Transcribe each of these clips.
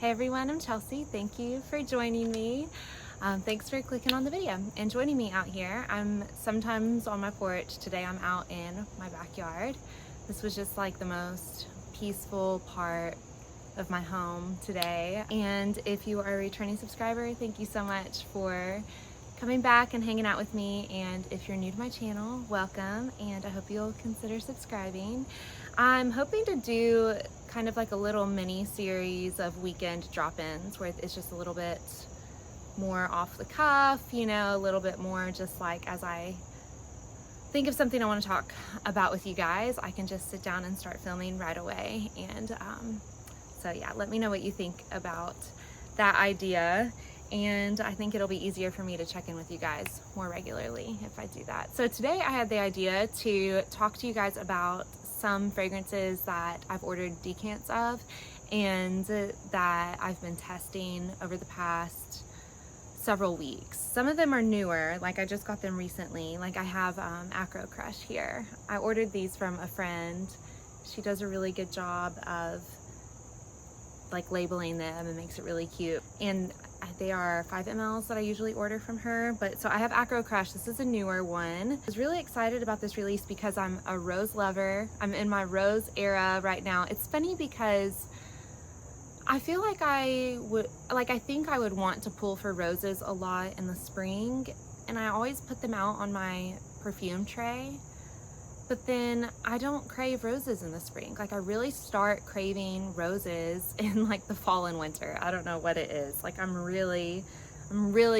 Hey everyone, I'm Chelsea. Thank you for joining me. Thanks for clicking on the video and joining me out here. I'm sometimes on my porch. Today I'm out in my backyard. This was just like the most peaceful part of my home today. And if you are a returning subscriber, thank you so much for coming back and hanging out with me. And if you're new to my channel, welcome, and I hope you'll consider subscribing. I'm hoping to do kind of like a little mini series of weekend drop-ins where it's just a little bit more off the cuff, you know, a little bit more just like as I think of something I want to talk about with you guys, I can just sit down and start filming right away. And so yeah, let me know what you think about that idea. And I think it'll be easier for me to check in with you guys more regularly if I do that. So today I had the idea to talk to you guys about some fragrances that I've ordered decants of and that I've been testing over the past several weeks. Some of them are newer, like I just got them recently. Like I have Akro Crush here. I ordered these from a friend. She does a really good job of like labeling them and makes it really cute. And they are 5 mls that I usually order from her. But so I have Akro Crush. This is a newer one. I was really excited about this release because I'm a rose lover. I'm in my rose era right now. It's funny because I feel like I think I would want to pull for roses a lot in the spring, and I always put them out on my perfume tray. But then I don't crave roses in the spring. Like I really start craving roses in like the fall and winter. I don't know what it is. Like I'm really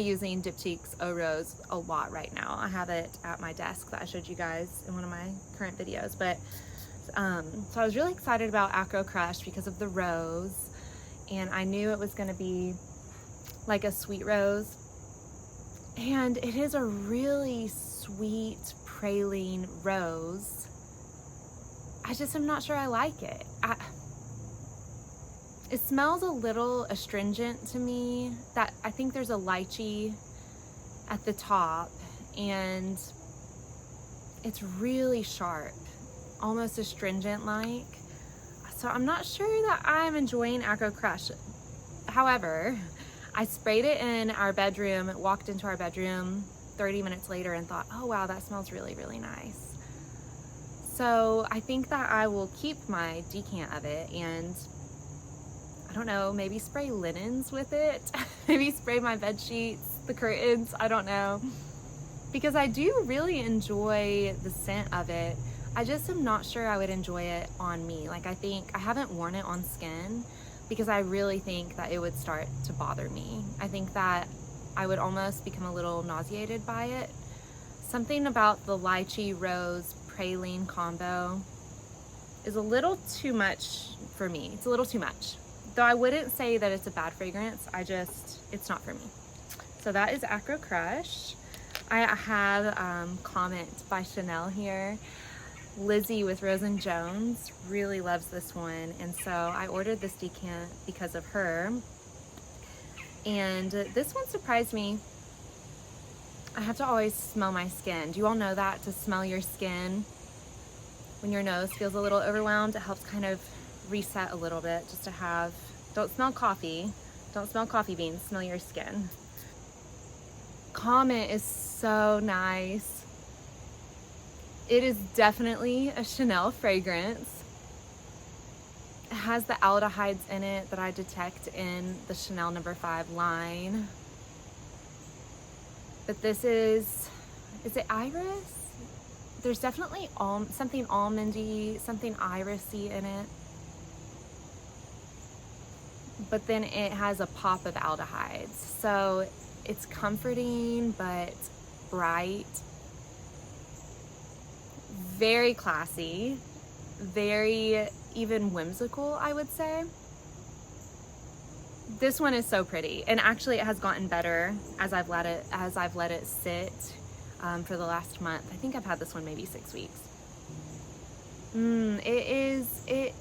using Diptyque's Eau Rose a lot right now. I have it at my desk that I showed you guys in one of my current videos. But so I was really excited about Akro Crush because of the rose, and I knew it was gonna be like a sweet rose. And it is a really sweet praline rose. I just am not sure I like it. It smells a little astringent to me. That I think there's a lychee at the top, and it's really sharp, almost astringent like. So I'm not sure that I'm enjoying Akro Crush. However, I sprayed it in our bedroom, walked into our bedroom 30 minutes later and thought, oh wow, that smells really, really nice. So I think that I will keep my decant of it and I don't know, maybe spray linens with it. Maybe spray my bed sheets, the curtains, I don't know. Because I do really enjoy the scent of it. I just am not sure I would enjoy it on me. Like I haven't worn it on skin because I really think that it would start to bother me. I think that I would almost become a little nauseated by it. Something about the lychee rose praline combo is a little too much for me. It's a little too much. Though I wouldn't say that it's a bad fragrance, it's not for me. So that is Akro Crush. I have Comete by Chanel here. Lizzie with Rose and Jones really loves this one, and so I ordered this decant because of her. And this one surprised me. I have to always smell my skin. Do you all know that? To smell your skin when your nose feels a little overwhelmed, it helps kind of reset a little bit. Just to have, don't smell coffee beans, smell your skin. Comete is so nice. It is definitely a Chanel fragrance. It has the aldehydes in it that I detect in the Chanel No. 5 line. But this is it iris? There's definitely something almondy, something irisy in it. But then it has a pop of aldehydes. So it's comforting, but bright. Very classy, very even whimsical, I would say. This one is so pretty, and actually it has gotten better as I've let it sit for the last month. I think I've had this one maybe 6 weeks. It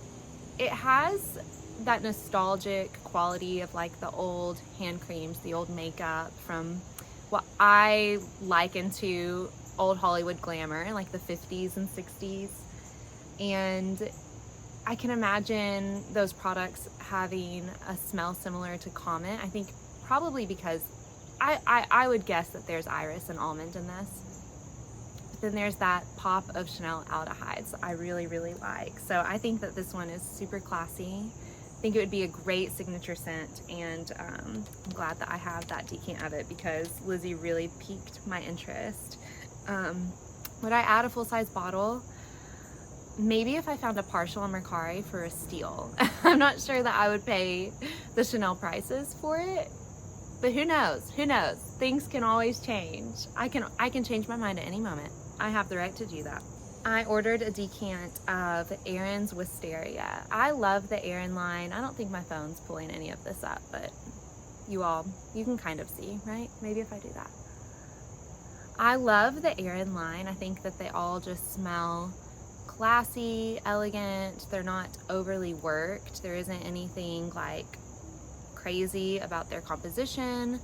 has that nostalgic quality of like the old hand creams, the old makeup from what I liken to old Hollywood glamour, like the 50s and 60s. And I can imagine those products having a smell similar to Comete. I think probably because I would guess that there's iris and almond in this. But then there's that pop of Chanel aldehydes I really, really like. So I think that this one is super classy. I think it would be a great signature scent, and I'm glad that I have that decant of it because Lizzie really piqued my interest. Would I add a full-size bottle? Maybe if I found a partial on Mercari for a steal. I'm not sure that I would pay the Chanel prices for it, but who knows? Who knows? Things can always change. I can change my mind at any moment. I have the right to do that. I ordered a decant of Aerin Wisteria. I love the Aerin line. I don't think my phone's pulling any of this up, but you can kind of see, right? Maybe if I do that. I love the Aerin line. I think that they all just smell classy, elegant. They're not overly worked. There isn't anything like crazy about their composition.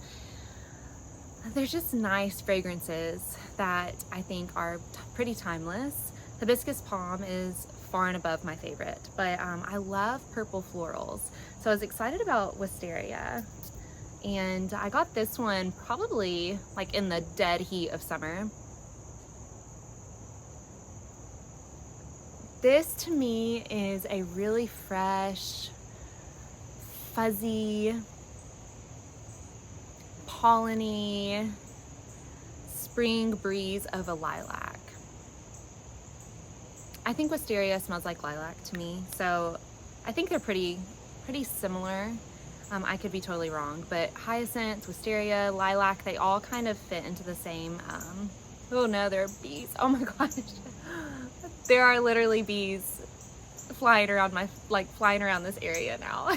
They're just nice fragrances that I think are pretty timeless. Hibiscus Palm is far and above my favorite, but I love purple florals. So I was excited about Wisteria, and I got this one probably like in the dead heat of summer. This to me is a really fresh, fuzzy, polleny, spring breeze of a lilac. I think Wisteria smells like lilac to me, so I think they're pretty similar. I could be totally wrong, but hyacinth, wisteria, lilac, they all kind of fit into the same, oh no, there are bees. Oh my gosh. There are literally bees flying around flying around this area now.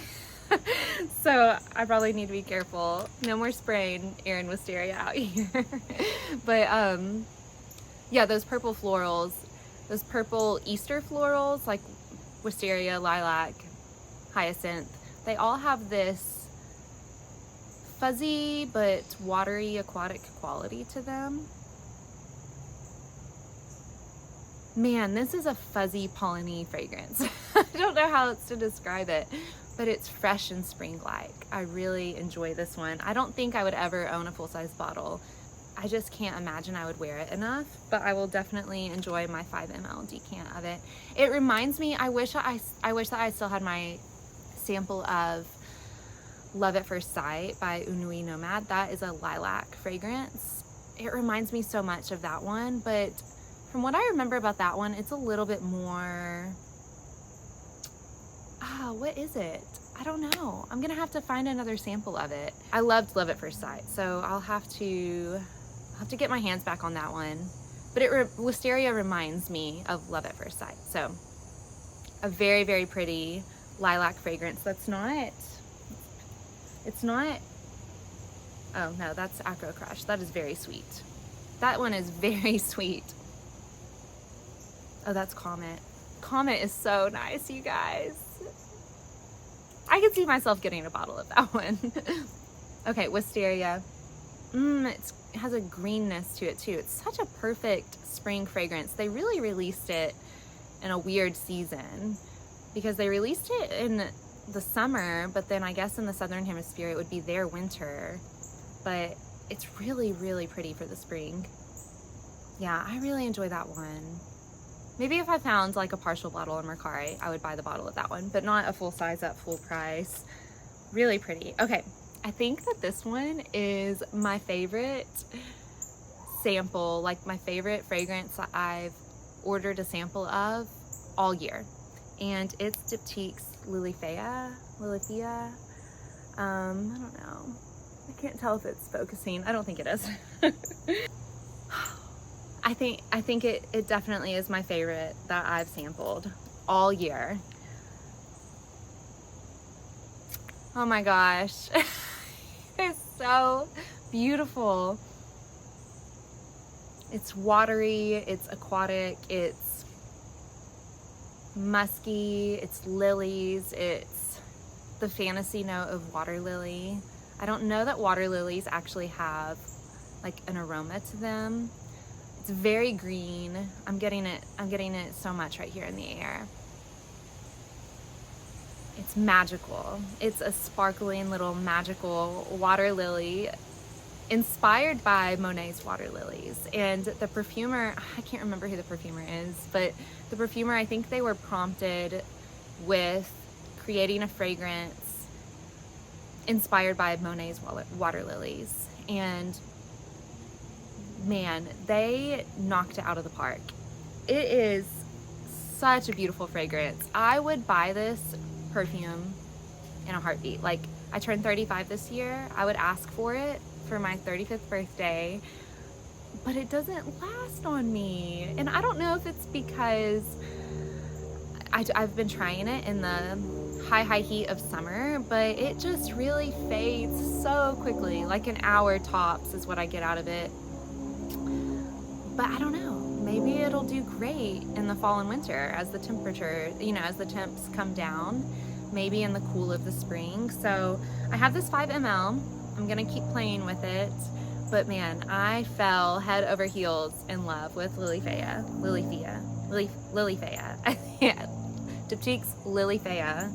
So I probably need to be careful. No more spraying Aerin Wisteria out here. But yeah, those purple florals, those purple Easter florals like wisteria, lilac, hyacinth, they all have this fuzzy but watery aquatic quality to them. Man, this is a fuzzy polleny fragrance. I don't know how else to describe it, but it's fresh and spring-like. I really enjoy this one. I don't think I would ever own a full-size bottle. I just can't imagine I would wear it enough, but I will definitely enjoy my 5 ml decant of it. It reminds me, I wish that I still had my sample of Love at First Sight by Unui Nomad. That is a lilac fragrance. It reminds me so much of that one, but from what I remember about that one, it's a little bit more, what is it? I don't know. I'm gonna have to find another sample of it. I loved Love at First Sight, so I'll have to get my hands back on that one. But Wisteria reminds me of Love at First Sight. So a very, very pretty lilac fragrance. It's not, oh no, that's Akro Crush. That is very sweet. That one is very sweet. Oh, that's Comete. Comete is so nice, you guys. I could see myself getting a bottle of that one. Okay, Wisteria. It has a greenness to it too. It's such a perfect spring fragrance. They really released it in a weird season because they released it in the summer, but then I guess in the Southern Hemisphere it would be their winter. But it's really, really pretty for the spring. Yeah, I really enjoy that one. Maybe if I found like a partial bottle in Mercari, I would buy the bottle of that one, but not a full size at full price. Really pretty. Okay, I think that this one is my favorite sample, like my favorite fragrance that I've ordered a sample of all year. And it's Diptyque Lilyphéa. I don't know. I can't tell if it's focusing. I don't think it is. I think it definitely is my favorite that I've sampled all year. Oh my gosh. It's so beautiful. It's watery, it's aquatic, it's musky, it's lilies, it's the fantasy note of water lily. I don't know that water lilies actually have like an aroma to them. It's very green. I'm getting it so much right here in the air. It's magical. It's a sparkling little magical water lily inspired by Monet's water lilies. And the perfumer, I can't remember who the perfumer is, but the perfumer, I think they were prompted with creating a fragrance inspired by Monet's water lilies. And man, they knocked it out of the park. It is such a beautiful fragrance. I would buy this perfume in a heartbeat. Like, I turned 35 this year. I would ask for it for my 35th birthday, but it doesn't last on me. And I don't know if it's because I've been trying it in the high heat of summer, but it just really fades so quickly. Like an hour tops is what I get out of it. But I don't know, maybe it'll do great in the fall and winter as the temperature, you know, as the temps come down, maybe in the cool of the spring. So I have this 5 ml. I'm gonna keep playing with it, but man, I fell head over heels in love with Lilyphéa. Yeah, Diptyque's Lilyphéa.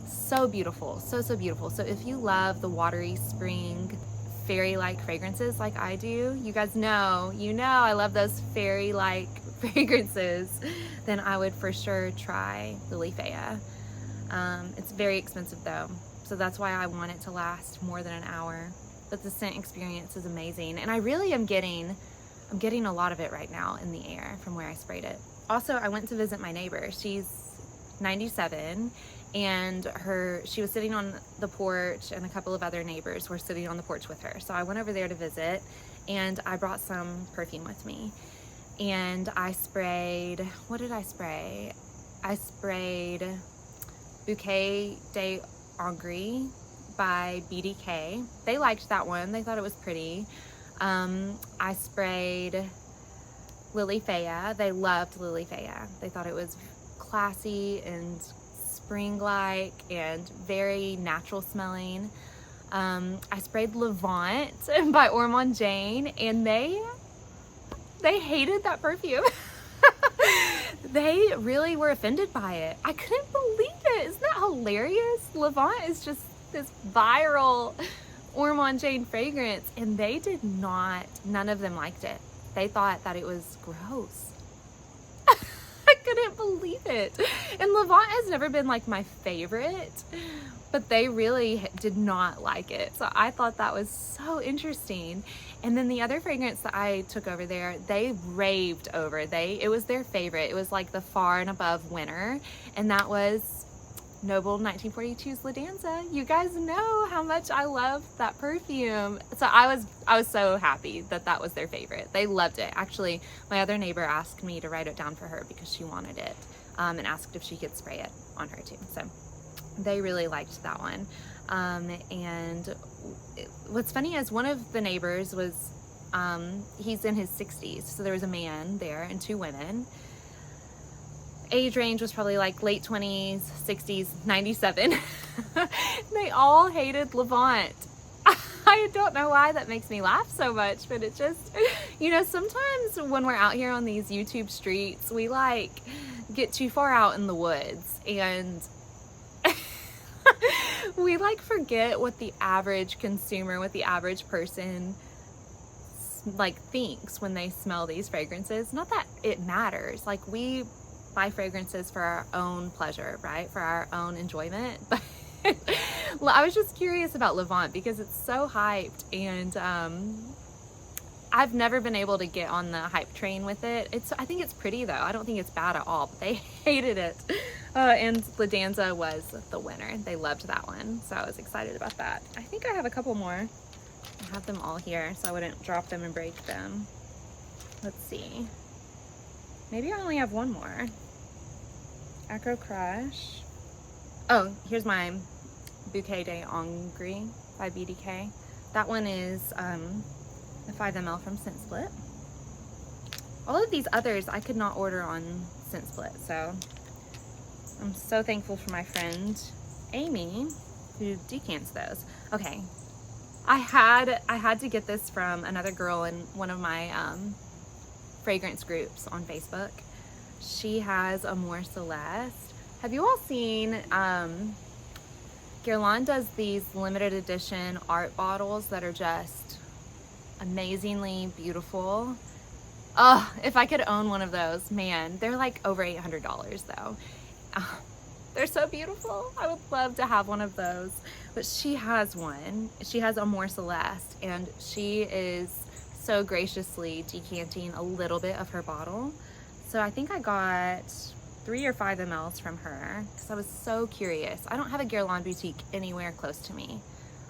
So beautiful, so beautiful. So if you love the watery spring fairy-like fragrances like I do, you guys know, I love those fairy-like fragrances, then I would for sure try Lilyphéa. It's very expensive though, so that's why I want it to last more than an hour. But the scent experience is amazing, and I really am getting a lot of it right now in the air from where I sprayed it. Also, I went to visit my neighbor. She's 97, and she was sitting on the porch, and a couple of other neighbors were sitting on the porch with her. So I went over there to visit, and I brought some perfume with me. And I sprayed, what did I spray? I sprayed Bouquet d'Angry by BDK. They liked that one. They thought it was pretty. I sprayed Lilyphéa. They loved Lilyphéa. They thought it was classy and spring-like and very natural smelling. I sprayed Levant by Ormond Jane, and they hated that perfume. They really were offended by it. I couldn't believe it. Isn't that hilarious? Levant is just this viral Ormond Jane fragrance, and they did not, none of them liked it. They thought that it was gross. I couldn't believe it. And Levant has never been like my favorite, but they really did not like it. So I thought that was so interesting. And then the other fragrance that I took over there, they raved over. It was their favorite. It was like the far and above winner, and that was Noble 1942's La Danza. You guys know how much I love that perfume. So I was so happy that that was their favorite. They loved it. Actually, my other neighbor asked me to write it down for her because she wanted it, and asked if she could spray it on her too. So they really liked that one. And what's funny is one of the neighbors was, he's in his 60s. So there was a man there and 2 women. Age range was probably like late 20s, 60s, 97. They all hated Levant. I don't know why that makes me laugh so much, but it just, you know, sometimes when we're out here on these YouTube streets, we like get too far out in the woods, and we like forget what the average consumer, what the average person like thinks when they smell these fragrances. Not that it matters. Like, we buy fragrances for our own pleasure, right? For our own enjoyment. But I was just curious about Levant because it's so hyped, and I've never been able to get on the hype train with it. I think it's pretty though. I don't think it's bad at all, but they hated it. And La Danza was the winner. They loved that one. So I was excited about that. I think I have a couple more. I have them all here so I wouldn't drop them and break them. Let's see. Maybe I only have one more. Akro Crush. Oh, here's my Bouquet d'Angry by BDK. That one is the 5 ml from Scent Split. All of these others I could not order on Scent Split, so I'm so thankful for my friend Amy who decants those. Okay, I had to get this from another girl in one of my fragrance groups on Facebook. She has Amour Celeste. Have you all seen Guerlain does these limited edition art bottles that are just amazingly beautiful. Oh, if I could own one of those, man. They're like over $800 though. They're so beautiful. I would love to have one of those. But she has one. She has Amour Celeste, and she is so graciously decanting a little bit of her bottle. So I think I got 3 or 5 mLs from her because I was so curious. I don't have a Guerlain boutique anywhere close to me.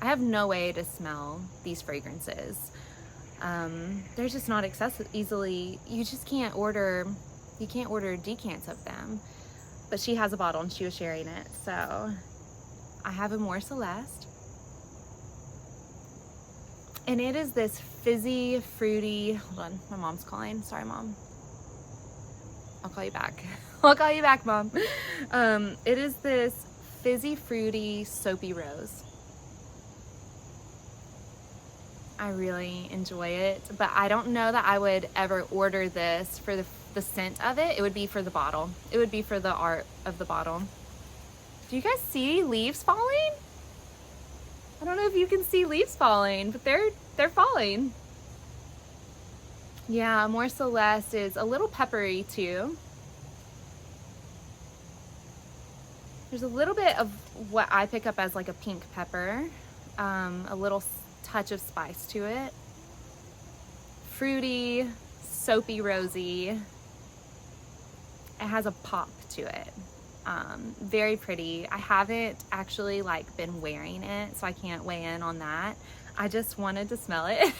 I have no way to smell these fragrances. They're just not accessible easily. You just can't order, you can't order decants of them. But she has a bottle and she was sharing it. So I have Amour Celeste. And it is this fizzy, fruity, hold on, my mom's calling. Sorry, Mom. I'll call you back. I'll call you back, Mom. It is this fizzy, fruity, soapy rose. I really enjoy it, but I don't know that I would ever order this for the scent of it. It would be for the bottle. It would be for the art of the bottle. Do you guys see leaves falling? I don't know if you can see leaves falling, but they're falling. Yeah, Amour Celeste is a little peppery too. There's a little bit of what I pick up as like a pink pepper, a little touch of spice to it. Fruity, soapy, rosy. It has a pop to it. Very pretty. I haven't actually like been wearing it, so I can't weigh in on that. I just wanted to smell it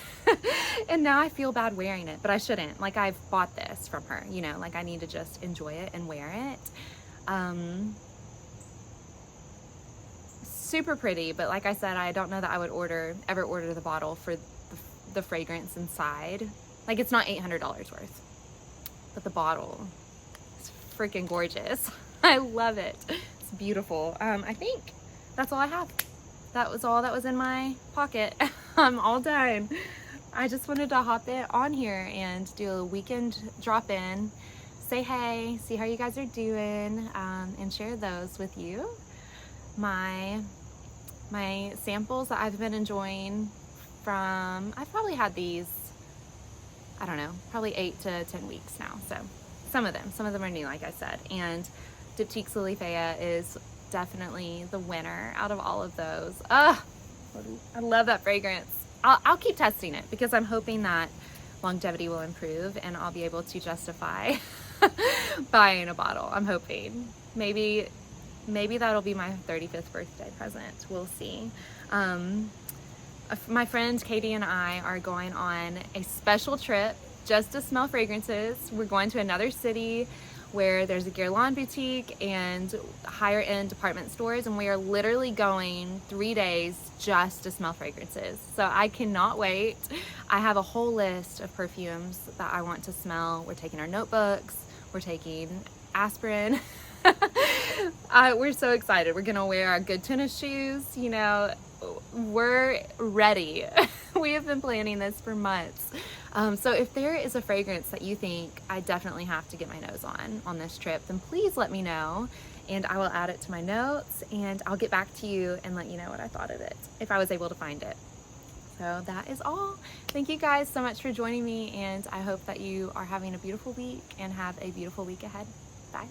and now I feel bad wearing it, but I shouldn't. Like, I've bought this from her, you know, like I need to just enjoy it and wear it. Super pretty, but like I said, I don't know that I would ever order the bottle for the fragrance inside. Like, it's not $800 worth, but the bottle is freaking gorgeous. I love it. It's beautiful. I think that's all I have. That was all that was in my pocket. I'm all done. I just wanted to hop it on here and do a weekend drop-in, say hey, see how you guys are doing, and share those with you. My samples that I've been enjoying from, I've probably had these, I don't know, probably 8 to 10 weeks now. So some of them are new, like I said. And Diptyque Lilyphéa is definitely the winner out of all of those. I love that fragrance. I'll keep testing it because I'm hoping that longevity will improve and I'll be able to justify buying a bottle. I'm hoping. Maybe that'll be my 35th birthday present. We'll see. My friend Katie and I are going on a special trip just to smell fragrances. We're going to another city where there's a Guerlain boutique and higher end department stores, and we are literally going 3 days just to smell fragrances. So I cannot wait. I have a whole list of perfumes that I want to smell. We're taking our notebooks, we're taking aspirin. We're so excited. We're gonna wear our good tennis shoes, you know, we're ready. We have been planning this for months. So if there is a fragrance that you think I definitely have to get my nose on this trip, then please let me know and I will add it to my notes and I'll get back to you and let you know what I thought of it if I was able to find it. So that is all. Thank you guys so much for joining me, and I hope that you are having a beautiful week and have a beautiful week ahead. Bye.